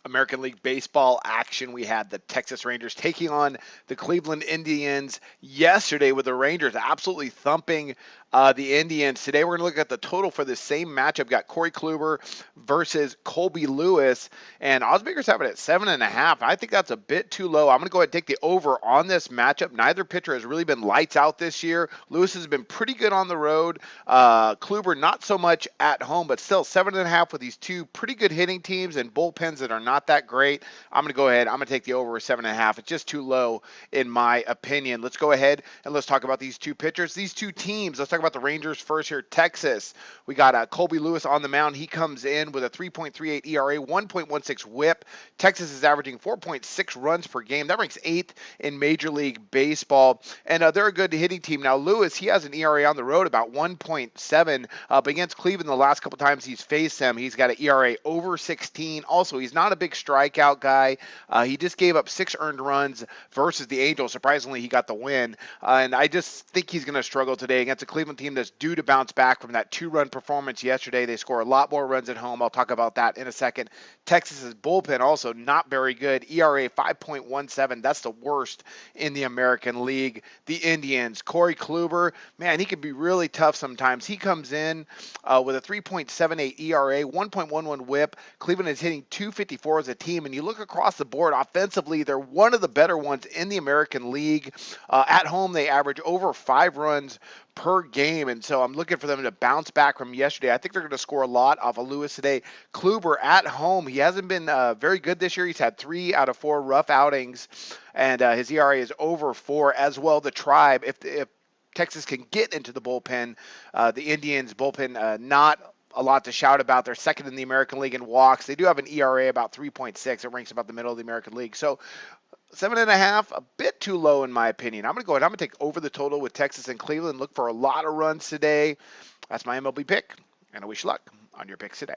American League Baseball action. We had the Texas Rangers taking on the Cleveland Indians yesterday, with the Rangers absolutely thumping the Indians. Today we're going to look at the total for the same matchup. Got Corey Kluber versus Colby Lewis, and Osbaker's have it at 7.5. I think that's a bit too low. I'm going to go ahead and take the over on this matchup. Neither pitcher has really been lights out this year. Lewis has been pretty good on the road. Kluber not so much at home, but still 7.5 with these two pretty good hitting teams and bullpens that are not that great. I'm going to go ahead. I'm going to take the over 7.5. It's just too low in my opinion. Let's go ahead and let's talk about these two pitchers, these two teams. Let's talk about the Rangers first here. Texas, we got Colby Lewis on the mound. He comes in with a 3.38 ERA, 1.16 WHIP. Texas is averaging 4.6 runs per game. That ranks 8th in Major League Baseball, and they're a good hitting team. Now Lewis, he has an ERA on the road about 1.7, but against Cleveland the last couple times he's faced them, he's got an ERA over 16. Also, he's not a big strikeout guy. He just gave up 6 earned runs versus the Angels. Surprisingly, he got the win, and I just think he's going to struggle today against a Cleveland team that's due to bounce back from that 2-run performance yesterday. They score a lot more runs at home. I'll talk about that in a second. Texas's bullpen also not very good. ERA 5.17. That's the worst in the American League. The Indians, Corey Kluber, man, he can be really tough sometimes. He comes in with a 3.78 ERA, 1.11 WHIP. Cleveland is hitting 254 as a team, and you look across the board offensively, they're one of the better ones in the American League. At home, they average over 5 runs per game, and so I'm looking for them to bounce back from yesterday. I think they're going to score a lot off of Lewis today. Kluber at home, he hasn't been very good this year. He's had 3 out of 4 rough outings, and his ERA is over 4 as well. The Tribe, if Texas can get into the bullpen, the Indians bullpen not a lot to shout about. They're second in the American League in walks. They do have an ERA about 3.6. It ranks about the middle of the American League. So 7.5, a bit too low in my opinion. I'm going to go ahead. I'm going to take over the total with Texas and Cleveland. Look for a lot of runs today. That's my MLB pick, and I wish you luck on your picks today.